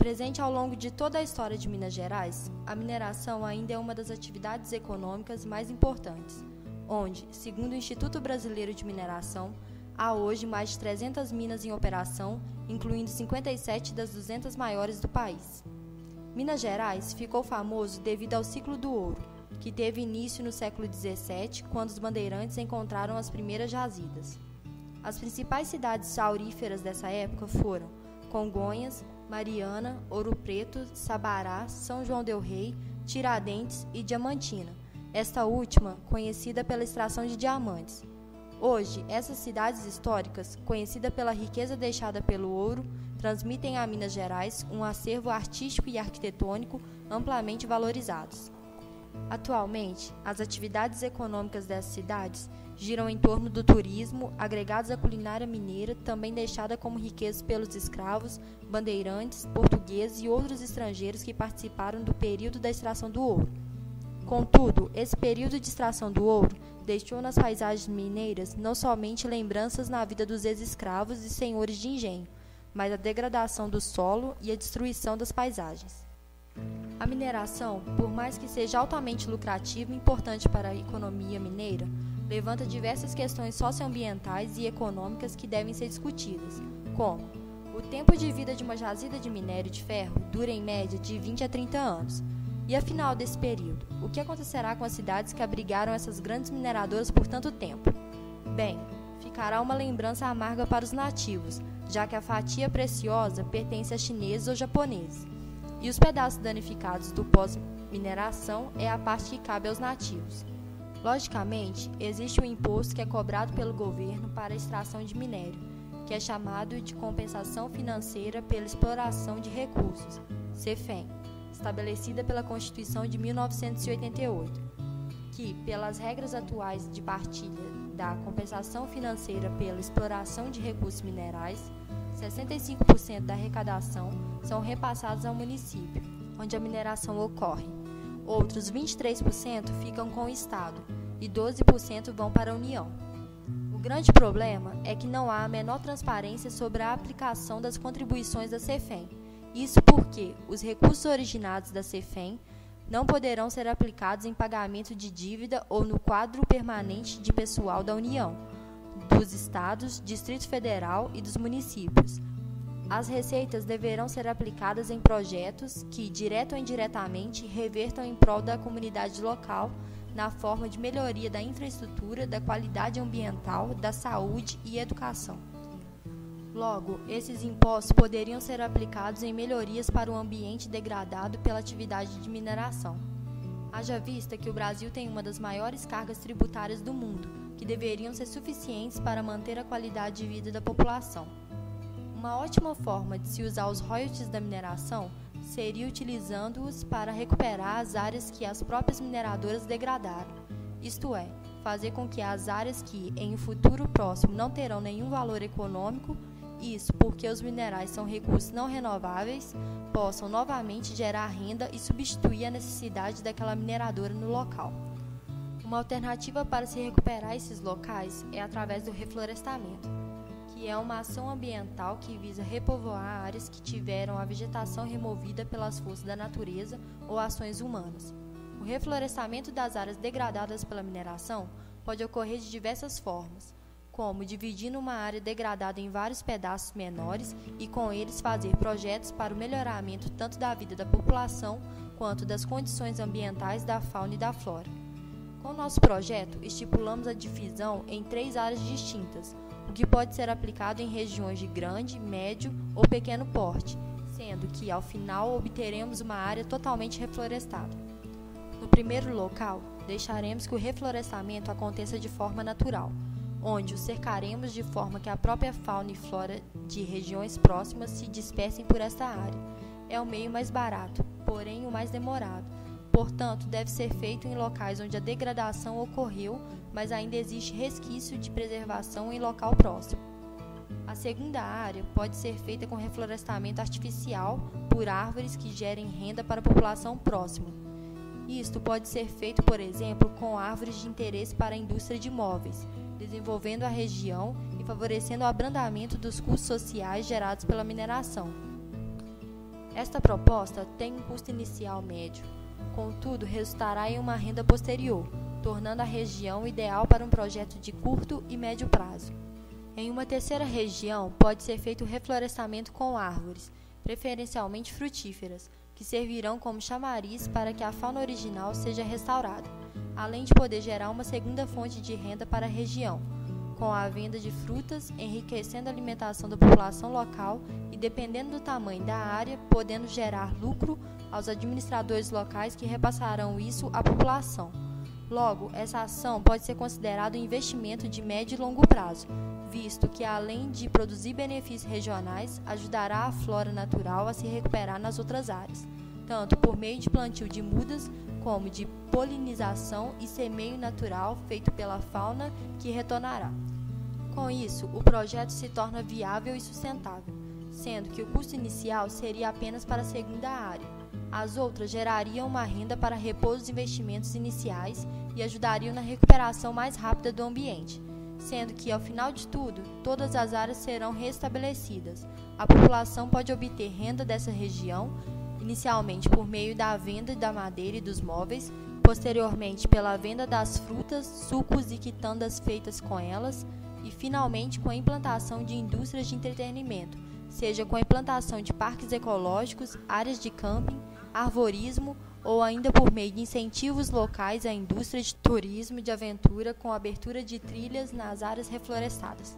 Presente ao longo de toda a história de Minas Gerais, a mineração ainda é uma das atividades econômicas mais importantes, onde, segundo o Instituto Brasileiro de Mineração, há hoje mais de 300 minas em operação, incluindo 57 das 200 maiores do país. Minas Gerais ficou famoso devido ao ciclo do ouro, que teve início no século XVII, quando os bandeirantes encontraram as primeiras jazidas. As principais cidades auríferas dessa época foram Congonhas, Mariana, Ouro Preto, Sabará, São João del Rei, Tiradentes e Diamantina, esta última conhecida pela extração de diamantes. Hoje, essas cidades históricas, conhecidas pela riqueza deixada pelo ouro, transmitem a Minas Gerais um acervo artístico e arquitetônico amplamente valorizados. Atualmente, as atividades econômicas dessas cidades giram em torno do turismo, agregados à culinária mineira, também deixada como riqueza pelos escravos, bandeirantes, portugueses e outros estrangeiros que participaram do período da extração do ouro. Contudo, esse período de extração do ouro deixou nas paisagens mineiras não somente lembranças na vida dos ex-escravos e senhores de engenho, mas a degradação do solo e a destruição das paisagens. A mineração, por mais que seja altamente lucrativa e importante para a economia mineira, levanta diversas questões socioambientais e econômicas que devem ser discutidas, como o tempo de vida de uma jazida de minério de ferro dura em média de 20 a 30 anos. E afinal desse período, o que acontecerá com as cidades que abrigaram essas grandes mineradoras por tanto tempo? Bem, ficará uma lembrança amarga para os nativos, já que a fatia preciosa pertence a chineses ou japoneses. E os pedaços danificados do pós-mineração é a parte que cabe aos nativos. Logicamente, existe um imposto que é cobrado pelo governo para a extração de minério, que é chamado de Compensação Financeira pela Exploração de Recursos, CEFEM, estabelecida pela Constituição de 1988, que, pelas regras atuais de partilha da compensação financeira pela exploração de recursos minerais, 65% da arrecadação são repassados ao município, onde a mineração ocorre. Outros 23% ficam com o Estado e 12% vão para a União. O grande problema é que não há a menor transparência sobre a aplicação das contribuições da CEFEM. Isso porque os recursos originados da CEFEM não poderão ser aplicados em pagamento de dívida ou no quadro permanente de pessoal da União, dos Estados, Distrito Federal e dos municípios. As receitas deverão ser aplicadas em projetos que, direto ou indiretamente, revertam em prol da comunidade local na forma de melhoria da infraestrutura, da qualidade ambiental, da saúde e educação. Logo, esses impostos poderiam ser aplicados em melhorias para o ambiente degradado pela atividade de mineração. Haja vista que o Brasil tem uma das maiores cargas tributárias do mundo, que deveriam ser suficientes para manter a qualidade de vida da população. Uma ótima forma de se usar os royalties da mineração seria utilizando-os para recuperar as áreas que as próprias mineradoras degradaram, isto é, fazer com que as áreas que, em um futuro próximo, não terão nenhum valor econômico, isso porque os minerais são recursos não renováveis, possam novamente gerar renda e substituir a necessidade daquela mineradora no local. Uma alternativa para se recuperar esses locais é através do reflorestamento, que é uma ação ambiental que visa repovoar áreas que tiveram a vegetação removida pelas forças da natureza ou ações humanas. O reflorestamento das áreas degradadas pela mineração pode ocorrer de diversas formas, como dividindo uma área degradada em vários pedaços menores e com eles fazer projetos para o melhoramento tanto da vida da população quanto das condições ambientais da fauna e da flora. Com nosso projeto, estipulamos a divisão em 3 áreas distintas, o que pode ser aplicado em regiões de grande, médio ou pequeno porte, sendo que, ao final, obteremos uma área totalmente reflorestada. No primeiro local, deixaremos que o reflorestamento aconteça de forma natural, onde o cercaremos de forma que a própria fauna e flora de regiões próximas se dispersem por esta área. É o meio mais barato, porém o mais demorado. Portanto, deve ser feito em locais onde a degradação ocorreu, mas ainda existe resquício de preservação em local próximo. A segunda área pode ser feita com reflorestamento artificial por árvores que gerem renda para a população próxima. Isto pode ser feito, por exemplo, com árvores de interesse para a indústria de móveis, desenvolvendo a região e favorecendo o abrandamento dos custos sociais gerados pela mineração. Esta proposta tem um custo inicial médio, contudo, resultará em uma renda posterior, tornando a região ideal para um projeto de curto e médio prazo. Em uma terceira região, pode ser feito o reflorestamento com árvores, preferencialmente frutíferas, que servirão como chamariz para que a fauna original seja restaurada, além de poder gerar uma segunda fonte de renda para a região, com a venda de frutas, enriquecendo a alimentação da população local e, dependendo do tamanho da área, podendo gerar lucro aos administradores locais que repassarão isso à população. Logo, essa ação pode ser considerada um investimento de médio e longo prazo, visto que, além de produzir benefícios regionais, ajudará a flora natural a se recuperar nas outras áreas, tanto por meio de plantio de mudas, como de polinização e semeio natural feito pela fauna que retornará. Com isso, o projeto se torna viável e sustentável, sendo que o custo inicial seria apenas para a segunda área. As outras gerariam uma renda para repor os investimentos iniciais e ajudariam na recuperação mais rápida do ambiente, sendo que, ao final de tudo, todas as áreas serão restabelecidas. A população pode obter renda dessa região, inicialmente por meio da venda da madeira e dos móveis, posteriormente pela venda das frutas, sucos e quitandas feitas com elas, e finalmente com a implantação de indústrias de entretenimento, seja com a implantação de parques ecológicos, áreas de camping, arvorismo ou ainda por meio de incentivos locais à indústria de turismo de aventura com abertura de trilhas nas áreas reflorestadas.